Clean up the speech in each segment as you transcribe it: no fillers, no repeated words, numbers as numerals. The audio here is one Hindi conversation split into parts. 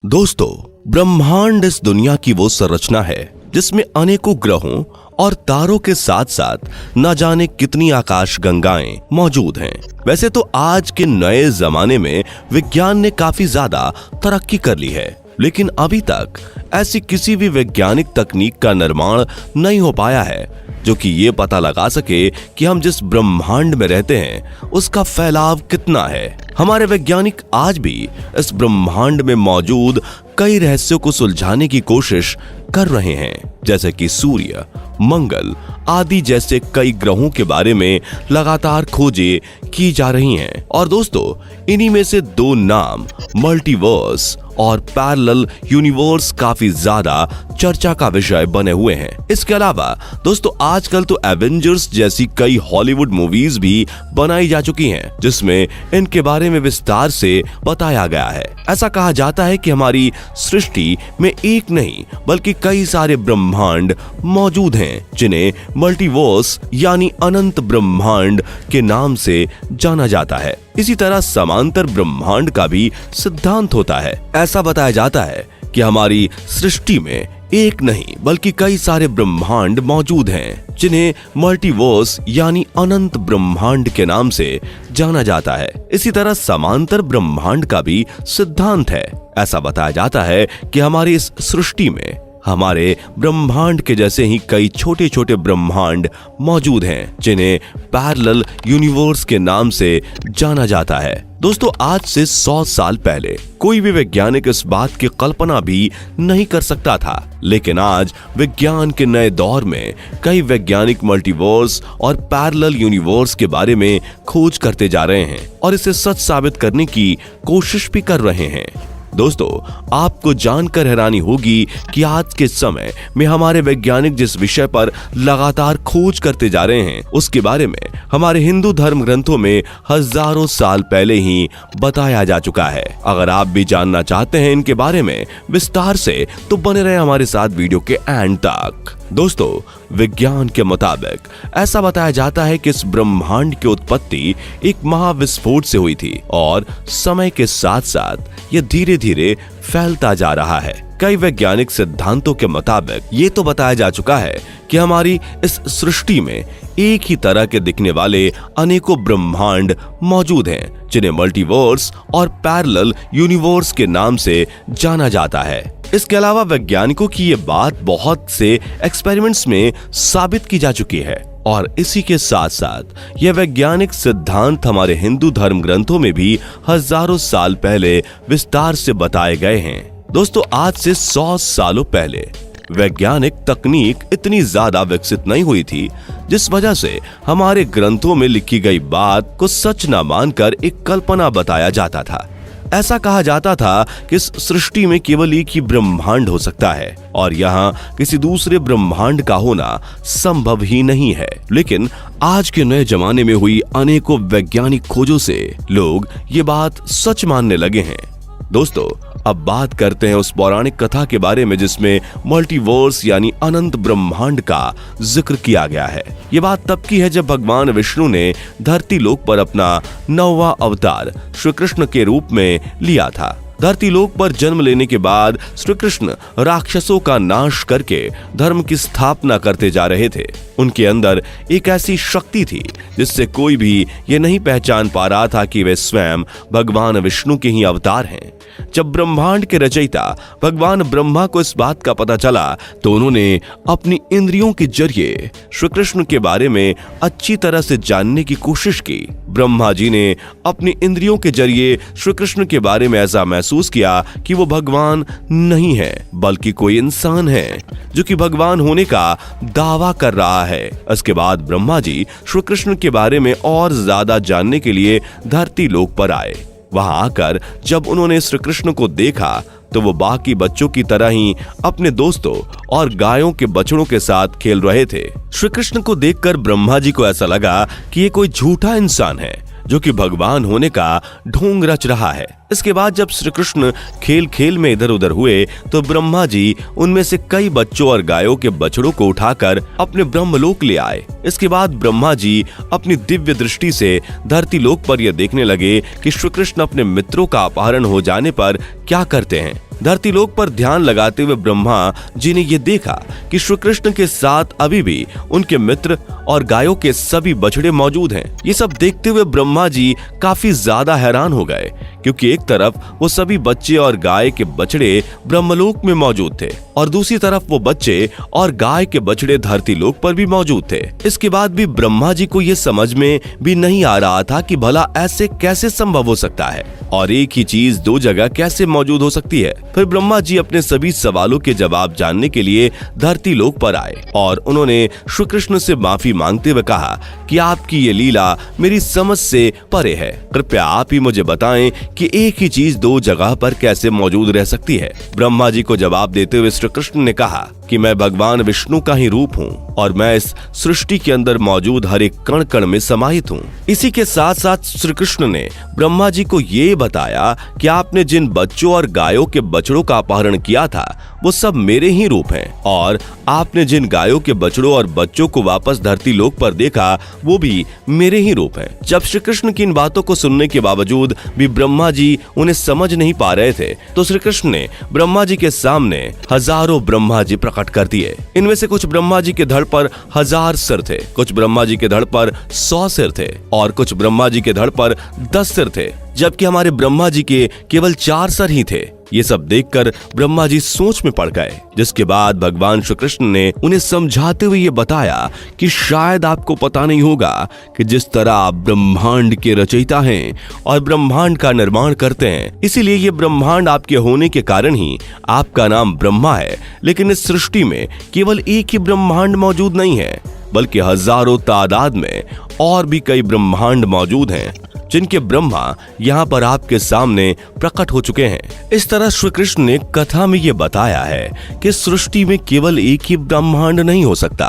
दोस्तों, ब्रह्मांड इस दुनिया की वो संरचना है जिसमें अनेकों ग्रहों और तारों के साथ साथ न जाने कितनी आकाश गंगाएं मौजूद हैं। वैसे तो आज के नए जमाने में विज्ञान ने काफी ज्यादा तरक्की कर ली है, लेकिन अभी तक ऐसी किसी भी वैज्ञानिक तकनीक का निर्माण नहीं हो पाया है जो कि ये पता लगा सके कि हम जिस ब्रह्मांड में रहते हैं उसका फैलाव कितना है। हमारे वैज्ञानिक आज भी इस ब्रह्मांड में मौजूद कई रहस्यों को सुलझाने की कोशिश कर रहे हैं, जैसे कि सूर्य, मंगल आदि जैसे कई ग्रहों के बारे में लगातार खोजें की जा रही हैं। और दोस्तों, इन्हीं में से दो नाम मल्टीवर्स और पैरेलल यूनिवर्स काफी ज्यादा चर्चा का विषय बने हुए हैं। इसके अलावा दोस्तों, आजकल तो एवेंजर्स जैसी कई हॉलीवुड मूवीज भी बनाई जा चुकी हैं, जिसमें इनके बारे में विस्तार से बताया गया है। ऐसा कहा जाता है कि हमारी सृष्टि में एक नहीं बल्कि कई सारे ब्रह्मांड मौजूद हैं, जिन्हें मल्टीवर्स यानी अनंत ब्रह्मांड के नाम से जाना जाता है। इसी तरह समांतर ब्रह्मांड का भी सिद्धांत होता है। ऐसा बताया जाता है कि हमारी सृष्टि में एक नहीं बल्कि कई सारे ब्रह्मांड मौजूद हैं, जिन्हें मल्टीवर्स यानी अनंत ब्रह्मांड के नाम से जाना जाता है। इसी तरह समांतर ब्रह्मांड का भी सिद्धांत है। ऐसा बताया जाता है कि हमारी इस सृष्टि में हमारे ब्रह्मांड के जैसे ही कई छोटे छोटे ब्रह्मांड मौजूद हैं, जिन्हें पैरेलल यूनिवर्स के नाम से जाना जाता है। दोस्तों, आज से 100 साल पहले कोई भी वैज्ञानिक इस बात की कल्पना भी नहीं कर सकता था, लेकिन आज विज्ञान के नए दौर में कई वैज्ञानिक मल्टीवर्स और पैरेलल यूनिवर्स के बारे में खोज करते जा रहे हैं और इसे सच साबित करने की कोशिश भी कर रहे हैं। दोस्तों, आपको जानकर हैरानी होगी कि आज के समय में हमारे वैज्ञानिक जिस विषय पर लगातार खोज करते जा रहे हैं उसके बारे में हमारे हिंदू धर्म ग्रंथों में हजारों साल पहले ही बताया जा चुका है। अगर आप भी जानना चाहते हैं इनके बारे में विस्तार से, तो बने रहे हमारे साथ वीडियो के एंड तक। दोस्तों, विज्ञान के मुताबिक ऐसा बताया जाता है कि इस ब्रह्मांड की उत्पत्ति एक महाविस्फोट से हुई थी और समय के साथ साथ ये धीरे धीरे फैलता जा रहा है। कई वैज्ञानिक सिद्धांतों के मुताबिक ये तो बताया जा चुका है कि हमारी इस सृष्टि में एक ही तरह के दिखने वाले अनेकों ब्रह्मांड मौजूद हैं, जिन्हें मल्टीवर्स और पैरेलल यूनिवर्स के नाम से जाना जाता है। इसके अलावा वैज्ञानिकों की ये बात बहुत से एक्सपेरिमेंट्स में साबित की जा चुकी है और इसी के साथ साथ यह वैज्ञानिक सिद्धांत हमारे हिंदू धर्म ग्रंथों में भी हजारों साल पहले विस्तार से बताए गए हैं। दोस्तों, आज से 100 सालों पहले वैज्ञानिक तकनीक इतनी ज्यादा विकसित नहीं हुई थी, जिस वजह से हमारे ग्रंथों में लिखी गई बात को सच न मानकर एक कल्पना बताया जाता था। ऐसा कहा जाता था कि इस सृष्टि में केवल एक ही ब्रह्मांड हो सकता है और यहाँ किसी दूसरे ब्रह्मांड का होना संभव ही नहीं है। लेकिन आज के नए जमाने में हुई अनेकों वैज्ञानिक खोजों से लोग ये बात सच मानने लगे हैं। दोस्तों, अब बात करते हैं उस पौराणिक कथा के बारे में जिसमें मल्टीवर्स यानी अनंत ब्रह्मांड का जिक्र किया गया है। ये बात तब की है जब भगवान विष्णु ने धरती लोक पर अपना 9वां अवतार श्री कृष्ण के रूप में लिया था। धरती लोक पर जन्म लेने के बाद श्री कृष्ण राक्षसों का नाश करके धर्म की स्थापना करते जा रहे थे। उनके अंदर एक ऐसी शक्ति थी जिससे कोई भी ये नहीं पहचान पा रहा था कि वे स्वयं भगवान विष्णु के ही अवतार हैं। जब ब्रह्मांड के रचयिता भगवान ब्रह्मा को इस बात का पता चला तो उन्होंने अपनी इंद्रियों के जरिए श्री कृष्ण के बारे में अच्छी तरह से जानने की कोशिश की। ब्रह्मा जी ने अपनी इंद्रियों के जरिए श्री कृष्ण के बारे में ऐसा महसूस किया कि वो भगवान नहीं है बल्कि कोई इंसान है जो कि भगवान होने का दावा कर रहा है। इसके बाद ब्रह्मा जी श्री कृष्ण के बारे में और ज्यादा जानने के लिए धरती लोक पर आए। वहां आकर जब उन्होंने श्री कृष्ण को देखा तो वो बाकी बच्चों की तरह ही अपने दोस्तों और गायों के बछड़ों के साथ खेल रहे थे। श्री कृष्ण को देखकर ब्रह्मा जी को ऐसा लगा कि ये कोई झूठा इंसान है जो कि भगवान होने का ढोंग रच रहा है। इसके बाद जब श्री कृष्ण खेल खेल में इधर उधर हुए तो ब्रह्मा जी उनमें से कई बच्चों और गायों के बछड़ों को उठाकर अपने ब्रह्मलोक ले आए। इसके बाद ब्रह्मा जी अपनी दिव्य दृष्टि से धरती लोक पर यह देखने लगे कि श्री कृष्ण अपने मित्रों का अपहरण हो जाने पर क्या करते हैं। धरती लोक पर ध्यान लगाते हुए ब्रह्मा जी ने ये देखा कि श्री कृष्ण के साथ अभी भी उनके मित्र और गायों के सभी बछड़े मौजूद हैं। ये सब देखते हुए ब्रह्मा जी काफी ज्यादा हैरान हो गए, क्योंकि एक तरफ वो सभी बच्चे और गाय के बछड़े ब्रह्मलोक में मौजूद थे और दूसरी तरफ वो बच्चे और गाय के बछड़े धरती लोक पर भी मौजूद थे। इसके बाद भी ब्रह्मा जी को ये समझ में भी नहीं आ रहा था कि भला ऐसे कैसे संभव हो सकता है और एक ही चीज दो जगह कैसे मौजूद हो सकती है। फिर ब्रह्मा जी अपने सभी सवालों के जवाब जानने के लिए धरती लोक पर आए और उन्होंने श्री कृष्ण से माफी मांगते हुए कहा कि आपकी ये लीला मेरी समझ से परे है, कृपया आप ही मुझे बताएं कि एक ही चीज दो जगह पर कैसे मौजूद रह सकती है। ब्रह्मा जी को जवाब देते हुए श्री कृष्ण ने कहा कि मैं भगवान विष्णु का ही रूप हूँ और मैं इस सृष्टि के अंदर मौजूद हर एक कण कण में समाहित हूँ। इसी के साथ साथ श्री कृष्ण ने ब्रह्मा जी को ये बताया कि आपने जिन बच्चों और गायों के बछड़ों का अपहरण किया था वो सब मेरे ही रूप हैं और आपने जिन गायों के बछड़ों और बच्चों को वापस धरती लोक पर देखा वो भी मेरे ही रूप हैं। जब श्री कृष्ण की इन बातों को सुनने के बावजूद भी ब्रह्मा जी उन्हें समझ नहीं पा रहे थे, तो श्री कृष्ण ने ब्रह्मा जी के सामने हजारों ब्रह्मा जी प्रकट कर दिए। इनमें से कुछ ब्रह्मा जी के धड़ पर 1000 सिर थे, कुछ ब्रह्मा जी के धड़ पर 100 सिर थे और कुछ ब्रह्मा जी के धड़ पर 10 सिर थे, जबकि हमारे ब्रह्मा जी के केवल 4 सर ही थे। ये सब देखकर ब्रह्मा जी सोच में पड़ गए, जिसके बाद भगवान श्री कृष्ण ने उन्हें समझाते हुए ये बताया कि शायद आपको पता नहीं होगा कि जिस तरह आप ब्रह्मांड के रचयिता हैं और ब्रह्मांड का निर्माण करते हैं, इसीलिए ये ब्रह्मांड आपके होने के कारण ही आपका नाम ब्रह्मा है। लेकिन इस सृष्टि में केवल एक ही ब्रह्मांड मौजूद नहीं है, बल्कि हजारों तादाद में और भी कई ब्रह्मांड मौजूद हैं जिनके ब्रह्मा यहाँ पर आपके सामने प्रकट हो चुके हैं। इस तरह श्री कृष्ण ने कथा में ये बताया है कि सृष्टि में केवल एक ही ब्रह्मांड नहीं हो सकता,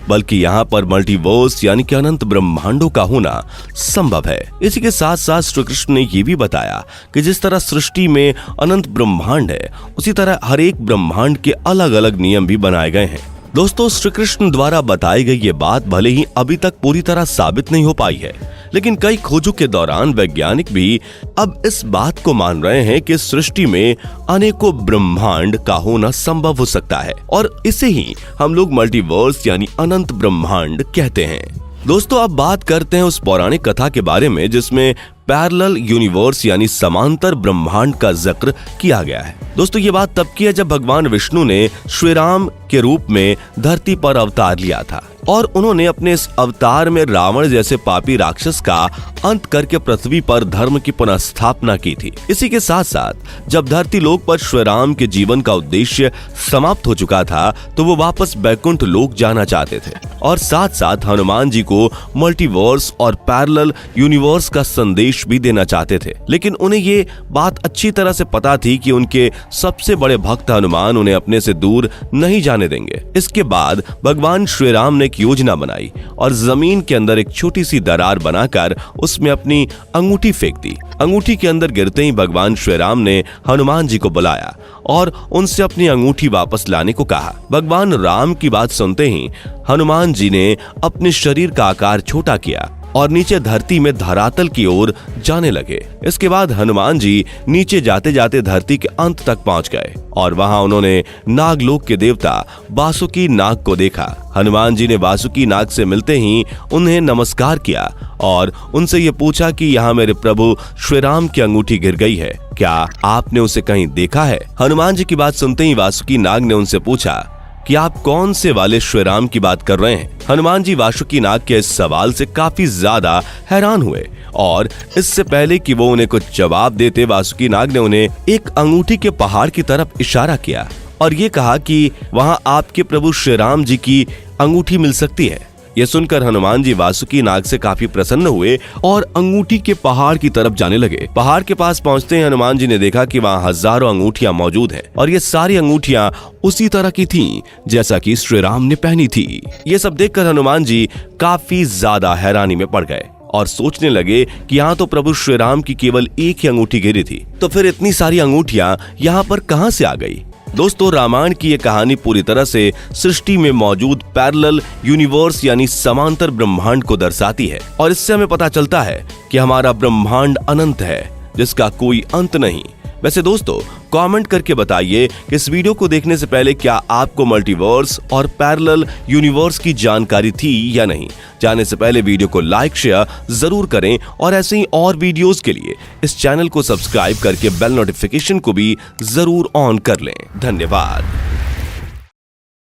बल्कि यहाँ पर मल्टीवर्स यानी कि अनंत ब्रह्मांडों का होना संभव है। इसी के साथ साथ श्री कृष्ण ने ये भी बताया कि जिस तरह सृष्टि में अनंत ब्रह्मांड है, उसी तरह हर एक ब्रह्मांड के अलग अलग नियम भी बनाए गए हैं। दोस्तों, श्री कृष्ण द्वारा बताई गई ये बात भले ही अभी तक पूरी तरह साबित नहीं हो पाई है, लेकिन कई खोजों के दौरान वैज्ञानिक भी अब इस बात को मान रहे हैं कि सृष्टि में अनेकों ब्रह्मांड का होना संभव हो सकता है और इसे ही हम लोग मल्टीवर्स यानी अनंत ब्रह्मांड कहते हैं। दोस्तों, अब बात करते हैं उस पौराणिक कथा के बारे में जिसमें पैरेलल यूनिवर्स यानी समांतर ब्रह्मांड का जिक्र किया गया है। दोस्तों, ये बात तब की है जब भगवान विष्णु ने श्री राम के रूप में धरती पर अवतार लिया था और उन्होंने अपने इस अवतार में रावण जैसे पापी राक्षस का अंत करके पृथ्वी पर धर्म की पुनः स्थापना की थी। इसी के साथ साथ जब धरती लोक पर श्री राम के जीवन का उद्देश्य समाप्त हो चुका था, तो वो वापस बैकुंठ लोक जाना चाहते थे और साथ साथ हनुमान जी को मल्टीवर्स और पैरेलल यूनिवर्स का संदेश भी देना चाहते थे। लेकिन उन्हें ये बात अच्छी तरह से पता थी कि उनके सबसे बड़े भक्त हनुमान उन्हें अपने से दूर नहीं जाने देंगे। इसके बाद भगवान श्री राम ने योजना बनाई और जमीन के अंदर एक छोटी सी दरार बनाकर उसमें अपनी अंगूठी फेंक दी। अंगूठी के अंदर गिरते ही भगवान श्री राम ने हनुमान जी को बुलाया और उनसे अपनी अंगूठी वापस लाने को कहा। भगवान राम की बात सुनते ही हनुमान जी ने अपने शरीर का आकार छोटा किया और नीचे धरती में धरातल की ओर जाने लगे। इसके बाद हनुमान जी नीचे जाते जाते धरती के अंत तक पहुंच गए और वहां उन्होंने नागलोक के देवता वासुकी नाग को देखा। हनुमान जी ने वासुकी नाग से मिलते ही उन्हें नमस्कार किया और उनसे ये पूछा कि यहाँ मेरे प्रभु श्री राम की अंगूठी गिर गई है, क्या आपने उसे कहीं देखा है? हनुमान जी की बात सुनते ही वासुकी नाग ने उनसे पूछा कि आप कौन से वाले श्री राम की बात कर रहे हैं? हनुमान जी वासुकी नाग के इस सवाल से काफी ज्यादा हैरान हुए और इससे पहले कि वो उन्हें कुछ जवाब देते, वासुकी नाग ने उन्हें एक अंगूठी के पहाड़ की तरफ इशारा किया और ये कहा कि वहां आपके प्रभु श्री राम जी की अंगूठी मिल सकती है। ये सुनकर हनुमान जी वासुकी नाग से काफी प्रसन्न हुए और अंगूठी के पहाड़ की तरफ जाने लगे। पहाड़ के पास पहुंचते ही हनुमान जी ने देखा कि वहाँ हजारों अंगूठियां मौजूद हैं और ये सारी अंगूठियां उसी तरह की थीं जैसा कि श्री राम ने पहनी थी। ये सब देखकर हनुमान जी काफी ज्यादा हैरानी में पड़ गए और सोचने लगे कि यहाँ तो प्रभु श्री राम की केवल एक ही अंगूठी गिरी थी, तो फिर इतनी सारी अंगूठियां यहाँ पर कहाँ से आ गई? दोस्तों, रामायण की ये कहानी पूरी तरह से सृष्टि में मौजूद पैरेलल यूनिवर्स यानी समांतर ब्रह्मांड को दर्शाती है और इससे हमें पता चलता है कि हमारा ब्रह्मांड अनंत है जिसका कोई अंत नहीं। वैसे दोस्तों कमेंट करके बताइए कि इस वीडियो को देखने से पहले क्या आपको मल्टीवर्स और पैरेलल यूनिवर्स की जानकारी थी या नहीं। जाने से पहले वीडियो को लाइक शेयर जरूर करें और ऐसे ही और वीडियोस के लिए इस चैनल को सब्सक्राइब करके बेल नोटिफिकेशन को भी जरूर ऑन कर लें। धन्यवाद।